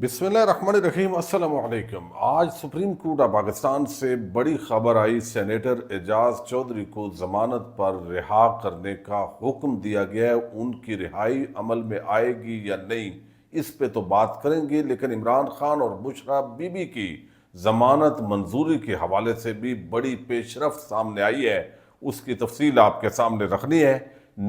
بسم اللہ الرحمن الرحیم۔ السلام علیکم۔ آج سپریم کورٹ آف پاکستان سے بڑی خبر آئی۔ سینیٹر اعجاز چودھری کو ضمانت پر رہا کرنے کا حکم دیا گیا ہے۔ ان کی رہائی عمل میں آئے گی یا نہیں، اس پہ تو بات کریں گے، لیکن عمران خان اور بشریٰ بی بی کی ضمانت منظوری کے حوالے سے بھی بڑی پیش رفت سامنے آئی ہے۔ اس کی تفصیل آپ کے سامنے رکھنی ہے۔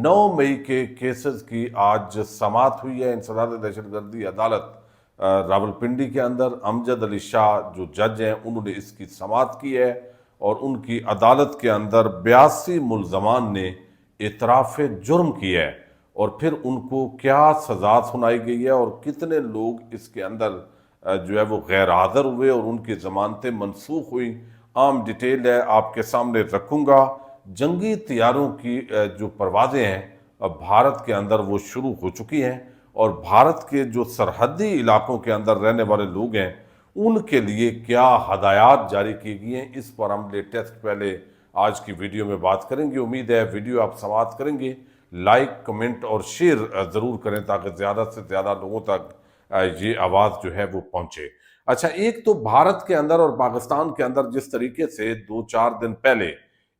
9 مئی کے کیسز کی آج سماعت ہوئی ہے۔ انسداد دہشت گردی عدالت راولپنڈی کے اندر امجد علی شاہ جو جج ہیں، انہوں نے اس کی سماعت کی ہے، اور ان کی عدالت کے اندر 82 ملزمان نے اعتراف جرم کی ہے، اور پھر ان کو کیا سزا سنائی گئی ہے اور کتنے لوگ اس کے اندر جو ہے وہ غیر حاضر ہوئے اور ان کی ضمانتیں منسوخ ہوئیں، عام ڈیٹیل ہے آپ کے سامنے رکھوں گا۔ جنگی طیاروں کی جو پروازیں ہیں بھارت کے اندر وہ شروع ہو چکی ہیں، اور بھارت کے جو سرحدی علاقوں کے اندر رہنے والے لوگ ہیں ان کے لیے کیا ہدایات جاری کی گئی ہیں، اس پر ہم لیٹسٹ پہلے آج کی ویڈیو میں بات کریں گے۔ امید ہے ویڈیو آپ سماعت کریں گے، لائک کمنٹ اور شیئر ضرور کریں تاکہ زیادہ سے زیادہ لوگوں تک یہ آواز جو ہے وہ پہنچے۔ اچھا، ایک تو بھارت کے اندر اور پاکستان کے اندر جس طریقے سے 2-4 دن پہلے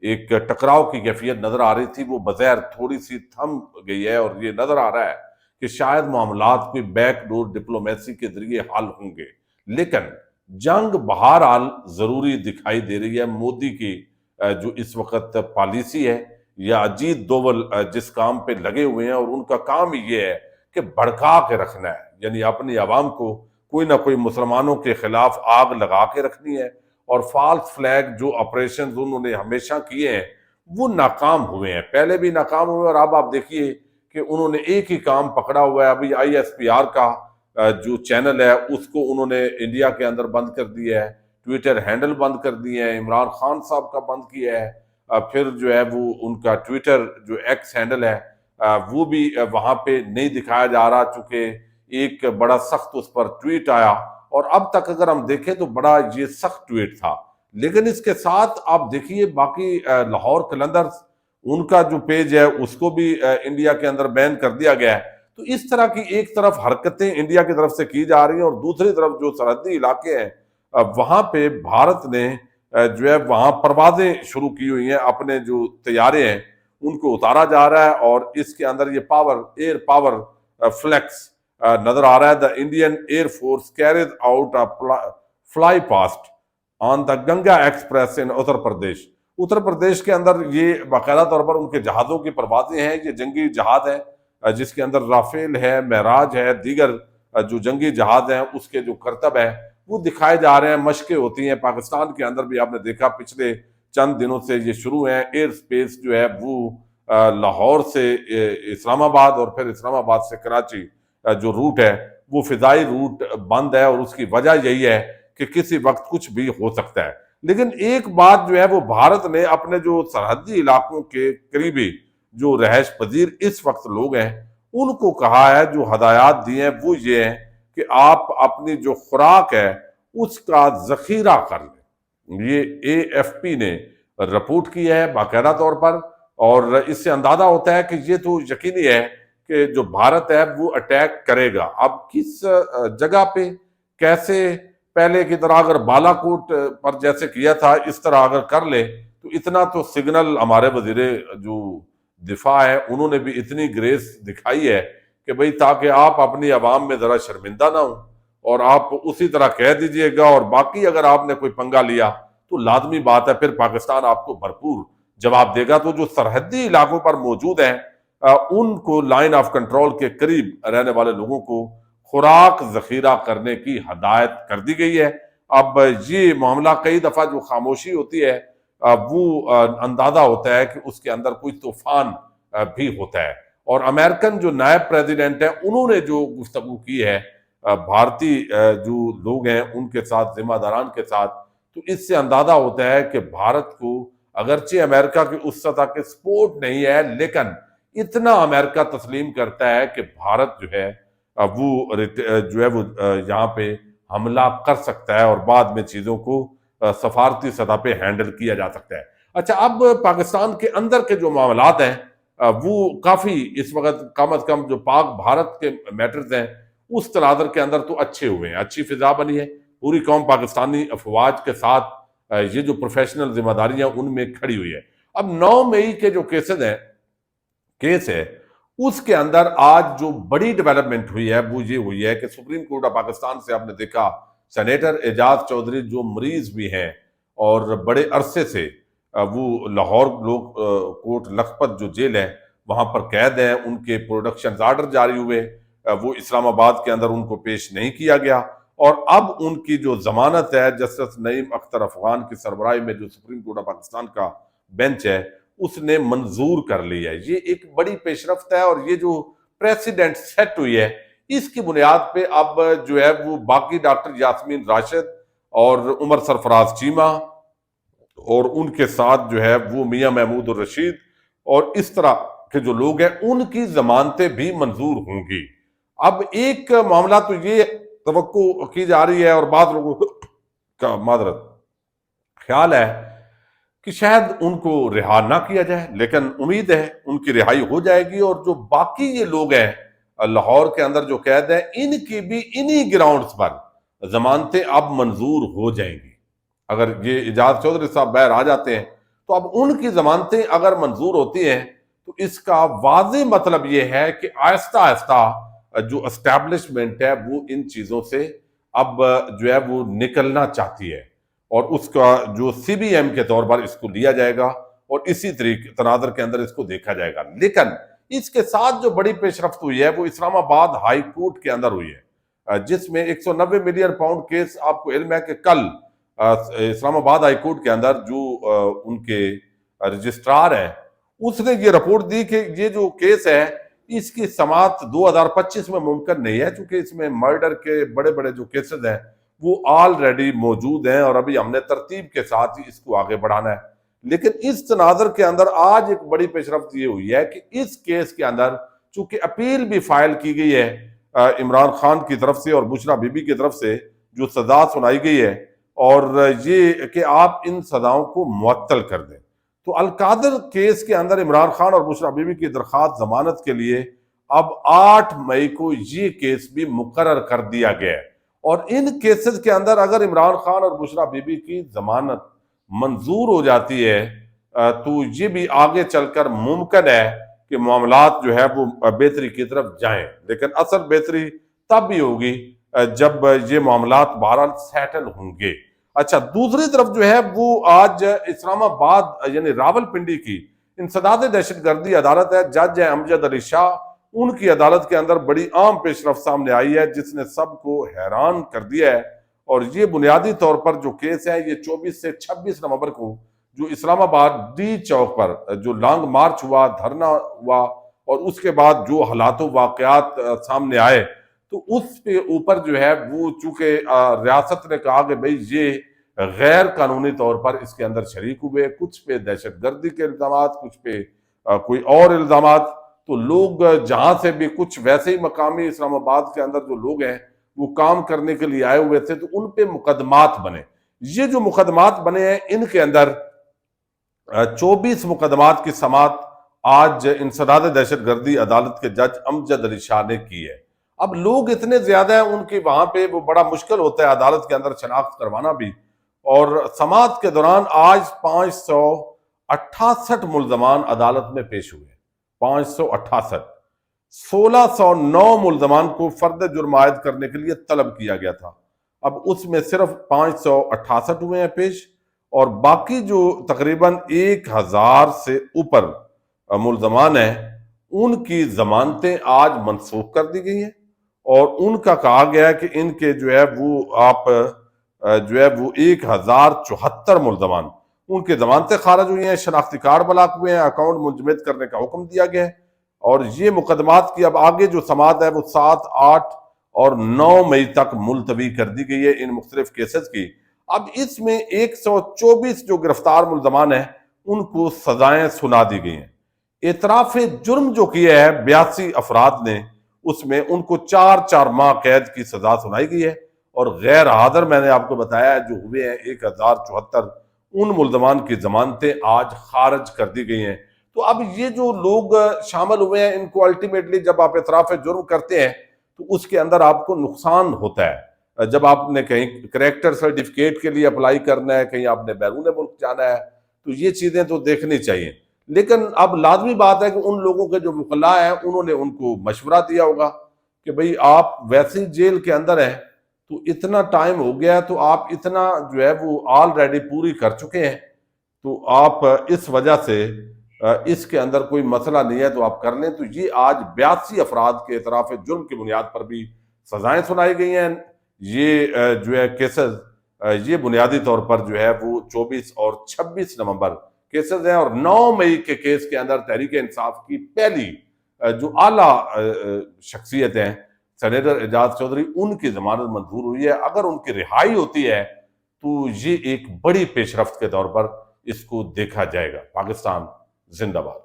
ایک ٹکراؤ کی کیفیت نظر آ رہی تھی، وہ بظاہر تھوڑی سی تھم گئی ہے، اور یہ نظر آ رہا ہے کہ شاید معاملات کوئی بیک ڈور ڈپلومیسی کے ذریعے حل ہوں گے، لیکن جنگ بہرحال ضروری دکھائی دے رہی ہے۔ مودی کی جو اس وقت پالیسی ہے، یا اجیت دوول جس کام پہ لگے ہوئے ہیں، اور ان کا کام یہ ہے کہ بھڑکا کے رکھنا ہے، یعنی اپنی عوام کو کوئی نہ کوئی مسلمانوں کے خلاف آگ لگا کے رکھنی ہے، اور فالس فلیگ جو آپریشنز انہوں نے ہمیشہ کیے ہیں وہ ناکام ہوئے ہیں، پہلے بھی ناکام ہوئے، اور اب آپ دیکھیے کہ انہوں نے ایک ہی کام پکڑا ہوا ہے۔ ابھی ISPR کا جو چینل ہے اس کو انہوں نے انڈیا کے اندر بند کر دیا ہے، ٹویٹر ہینڈل بند کر دیے ہیں، عمران خان صاحب کا بند کیا ہے، پھر جو ہے وہ ان کا ٹویٹر جو ایکس ہینڈل ہے وہ بھی وہاں پہ نہیں دکھایا جا رہا، چونکہ ایک بڑا سخت اس پر ٹویٹ آیا، اور اب تک اگر ہم دیکھیں تو بڑا یہ سخت ٹویٹ تھا۔ لیکن اس کے ساتھ آپ دیکھیے باقی لاہور قلندرز ان کا جو پیج ہے اس کو بھی انڈیا کے اندر بین کر دیا گیا ہے۔ تو اس طرح کی ایک طرف حرکتیں انڈیا کی طرف سے کی جا رہی ہیں، اور دوسری طرف جو سرحدی علاقے ہیں وہاں پہ بھارت نے جو ہے وہاں پروازیں شروع کی ہوئی ہیں، اپنے جو طیارے ہیں ان کو اتارا جا رہا ہے، اور اس کے اندر یہ ایئر پاور فلیکس نظر آ رہا ہے۔ The Indian air force carries out fly past on the Ganga express in Uttar Pradesh. Uttar Pradesh کے اندر یہ باقاعدہ طور پر ان کے جہازوں کی پروازیں ہیں، یہ جنگی جہاز ہیں جس کے اندر رافیل ہے، معراج ہے، دیگر جو جنگی جہاز ہیں اس کے جو کرتب ہے وہ دکھائے جا رہے ہیں، مشقیں ہوتی ہیں۔ پاکستان کے اندر بھی آپ نے دیکھا پچھلے چند دنوں سے یہ شروع ہیں۔ ایئر سپیس جو ہے وہ لاہور سے اسلام آباد اور پھر اسلام آباد سے کراچی جو روٹ ہے وہ فضائی روٹ بند ہے، اور اس کی وجہ یہی ہے کہ کسی وقت کچھ بھی ہو سکتا ہے۔ لیکن ایک بات جو ہے وہ بھارت نے اپنے جو سرحدی علاقوں کے قریبی جو رہائش پذیر اس وقت لوگ ہیں ان کو کہا ہے، جو ہدایات دی ہیں وہ یہ ہیں کہ آپ اپنی جو خوراک ہے اس کا ذخیرہ کر لیں۔ یہ AFP نے رپورٹ کی ہے باقاعدہ طور پر، اور اس سے اندازہ ہوتا ہے کہ یہ تو یقینی ہے کہ جو بھارت ہے وہ اٹیک کرے گا۔ اب کس جگہ پہ، کیسے، پہلے کی طرح اگر بالا کوٹ پر جیسے کیا تھا اس طرح اگر کر لے تو اتنا تو سگنل ہمارے وزیر جو دفاع ہے انہوں نے بھی اتنی گریس دکھائی ہے کہ بھئی تاکہ آپ اپنی عوام میں ذرا شرمندہ نہ ہوں، اور آپ اسی طرح کہہ دیجئے گا، اور باقی اگر آپ نے کوئی پنگا لیا تو لازمی بات ہے پھر پاکستان آپ کو بھرپور جواب دے گا۔ تو جو سرحدی علاقوں پر موجود ہیں ان کو لائن آف کنٹرول کے قریب رہنے والے لوگوں کو خوراک ذخیرہ کرنے کی ہدایت کر دی گئی ہے۔ اب یہ معاملہ کئی دفعہ جو خاموشی ہوتی ہے وہ اندازہ ہوتا ہے کہ اس کے اندر کوئی طوفان بھی ہوتا ہے، اور امریکن جو نائب پریزیڈنٹ ہیں انہوں نے جو گفتگو کی ہے بھارتی جو لوگ ہیں ان کے ساتھ، ذمہ داران کے ساتھ، تو اس سے اندازہ ہوتا ہے کہ بھارت کو اگرچہ امریکہ کی اس سطح کے سپورٹ نہیں ہے، لیکن اتنا امریکہ تسلیم کرتا ہے کہ بھارت جو ہے وہ یہاں پہ حملہ کر سکتا ہے، اور بعد میں چیزوں کو سفارتی سطح پہ ہینڈل کیا جا سکتا ہے۔ اچھا، اب پاکستان کے اندر کے جو معاملات ہیں وہ کافی اس وقت کم از کم جو پاک بھارت کے میٹرز ہیں اس تناظر کے اندر تو اچھے ہوئے ہیں، اچھی فضا بنی ہے، پوری قوم پاکستانی افواج کے ساتھ یہ جو پروفیشنل ذمہ داریاں ان میں کھڑی ہوئی ہے۔ اب 9 مئی کے جو کیس ہے اس کے اندر آج جو بڑی ڈیولپمنٹ ہوئی ہے وہ یہ ہوئی ہے کہ سپریم کورٹ آف پاکستان سے آپ نے دیکھا سینیٹر اعجاز چودھری جو مریض بھی ہیں اور بڑے عرصے سے وہ لاہور کوٹ لکھپت جو جیل ہے وہاں پر قید ہیں، ان کے پروڈکشن آرڈر جاری ہوئے، وہ اسلام آباد کے اندر ان کو پیش نہیں کیا گیا، اور اب ان کی جو ضمانت ہے جسٹس نعیم اختر افغان کی سربراہی میں جو سپریم کورٹ آف پاکستان کا بینچ ہے اس نے منظور کر لی ہے۔ یہ ایک بڑی پیش رفت ہے، اور یہ جو پریسیڈنٹ سیٹ ہوئی ہے اس کی بنیاد پہ اب جو ہے وہ باقی ڈاکٹر یاسمین راشد اور عمر سرفراز چیمہ اور ان کے ساتھ جو ہے وہ میاں محمود الرشید اور اس طرح کے جو لوگ ہیں ان کی ضمانتیں بھی منظور ہوں گی۔ اب ایک معاملہ تو یہ توقع کی جا رہی ہے اور بعض لوگوں کا معذرت خیال ہے کہ شاید ان کو رہا نہ کیا جائے، لیکن امید ہے ان کی رہائی ہو جائے گی، اور جو باقی یہ لوگ ہیں لاہور کے اندر جو قید ہیں ان کی بھی انہی گراؤنڈز پر ضمانتیں اب منظور ہو جائیں گی۔ اگر یہ اعجاز چودھری صاحب باہر آ جاتے ہیں تو اب ان کی ضمانتیں اگر منظور ہوتی ہیں تو اس کا واضح مطلب یہ ہے کہ آہستہ آہستہ جو اسٹیبلشمنٹ ہے وہ ان چیزوں سے اب جو ہے وہ نکلنا چاہتی ہے، اور اس کا جو سی بی ایم کے طور پر اس کو لیا جائے گا اور اسی طریقے تناظر کے اندر اس کو دیکھا جائے گا۔ لیکن اس کے ساتھ جو بڑی پیش رفت ہوئی ہے وہ اسلام آباد ہائی کورٹ کے اندر ہوئی ہے، جس میں 190 ملین پاؤنڈ کیس آپ کو علم ہے کہ کل اسلام آباد ہائی کورٹ کے اندر جو ان کے رجسٹرار ہیں اس نے یہ رپورٹ دی کہ یہ جو کیس ہے اس کی سماعت 2025 میں ممکن نہیں ہے، چونکہ اس میں مرڈر کے بڑے بڑے جو کیسز ہیں وہ آلریڈی موجود ہیں اور ابھی ہم نے ترتیب کے ساتھ ہی اس کو آگے بڑھانا ہے۔ لیکن اس تناظر کے اندر آج ایک بڑی پیش رفت یہ ہوئی ہے کہ اس کیس کے اندر چونکہ اپیل بھی فائل کی گئی ہے عمران خان کی طرف سے اور بشرا بی بی کی طرف سے جو سزا سنائی گئی ہے، اور یہ کہ آپ ان سزاؤں کو معطل کر دیں، تو القادر کیس کے اندر عمران خان اور بشرا بی بی کی درخواست ضمانت کے لیے اب 8 مئی کو یہ کیس بھی مقرر کر دیا گیا ہے، اور ان کیسز کے اندر اگر عمران خان اور بشرا بی بی کی ضمانت منظور ہو جاتی ہے تو یہ بھی آگے چل کر ممکن ہے کہ معاملات جو ہے وہ بہتری کی طرف جائیں، لیکن اصل بہتری تب بھی ہوگی جب یہ معاملات بہرحال سیٹل ہوں گے۔ اچھا، دوسری طرف جو ہے وہ آج اسلام آباد یعنی راول پنڈی کی انسداد دہشت گردی عدالت ہے، جج ہے امجد علی شاہ، ان کی عدالت کے اندر بڑی عام پیش رفت سامنے آئی ہے جس نے سب کو حیران کر دیا ہے، اور یہ بنیادی طور پر جو کیس ہے یہ 24 سے 26 نومبر کو جو اسلام آباد ڈی چوک پر جو لانگ مارچ ہوا، دھرنا ہوا، اور اس کے بعد جو حالات و واقعات سامنے آئے تو اس پہ اوپر جو ہے وہ چونکہ ریاست نے کہا کہ بھئی یہ غیر قانونی طور پر اس کے اندر شریک ہوئے، کچھ پہ دہشت گردی کے الزامات، کچھ پہ کوئی اور الزامات، تو لوگ جہاں سے بھی کچھ ویسے ہی مقامی اسلام آباد کے اندر جو لوگ ہیں وہ کام کرنے کے لیے آئے ہوئے تھے تو ان پہ مقدمات بنے۔ یہ جو مقدمات بنے ہیں ان کے اندر 24 مقدمات کی سماعت آج انسداد دہشت گردی عدالت کے جج امجد علی شاہ نے کی ہے۔ اب لوگ اتنے زیادہ ہیں ان کی وہاں پہ وہ بڑا مشکل ہوتا ہے عدالت کے اندر شناخت کروانا بھی، اور سماعت کے دوران آج 568 ملزمان عدالت میں پیش ہوئے، 568، 1609 ملزمان کو فرد جرم عائد کرنے کے لیے طلب کیا گیا تھا، اب اس میں صرف 568 ہوئے ہیں پیش، اور باقی جو تقریباً 1000 سے اوپر ملزمان ہیں ان کی ضمانتیں آج منسوخ کر دی گئی ہیں، اور ان کا کہا گیا ہے کہ ان کے جو ہے وہ 1074 ملزمان ان کے ضمانتیں خارج ہوئی ہیں، شناختی کارڈ بلاک ہوئے ہیں، اکاؤنٹ منجمد کرنے کا حکم دیا گیا ہے، اور یہ مقدمات کی اب آگے جو سماعت ہے وہ 7، 8 اور 9 مئی تک ملتوی کر دی گئی ہے ان مختلف کیسز کی۔ اب اس میں 124 جو گرفتار ملزمان ہیں ان کو سزائیں سنا دی گئی ہیں۔ اعتراف جرم جو کیا ہے 82 افراد نے، اس میں ان کو 4 ماہ قید کی سزا سنائی گئی ہے، اور غیر حاضر میں نے آپ کو بتایا جو ہوئے ہیں 1074، ان ملزمان کی ضمانتیں آج خارج کر دی گئی ہیں۔ تو اب یہ جو لوگ شامل ہوئے ہیں ان کو الٹیمیٹلی جب آپ اعتراف جرم کرتے ہیں تو اس کے اندر آپ کو نقصان ہوتا ہے. جب آپ نے کہیں کریکٹر سرٹیفکیٹ کے لیے اپلائی کرنا ہے, کہیں آپ نے بیرون ملک جانا ہے, تو یہ چیزیں تو دیکھنی چاہیے. لیکن اب لازمی بات ہے کہ ان لوگوں کے جو وکلاء ہیں انہوں نے ان کو مشورہ دیا ہوگا کہ بھئی آپ ویسے جیل کے اندر ہیں, تو اتنا ٹائم ہو گیا, تو آپ اتنا جو ہے وہ آلریڈی پوری کر چکے ہیں, تو آپ اس وجہ سے اس کے اندر کوئی مسئلہ نہیں ہے تو آپ کر لیں. تو یہ آج 82 افراد کے اعتراف جرم کی بنیاد پر بھی سزائیں سنائی گئی ہیں. یہ جو ہے کیسز یہ بنیادی طور پر جو ہے وہ 24 اور 26 نومبر کیسز ہیں, اور 9 مئی کے کیس کے اندر تحریک انصاف کی پہلی جو اعلیٰ شخصیت ہیں سینیٹر اعجاز چودھری, ان کی ضمانت منظور ہوئی ہے. اگر ان کی رہائی ہوتی ہے تو یہ ایک بڑی پیش رفت کے طور پر اس کو دیکھا جائے گا. پاکستان زندہ باد.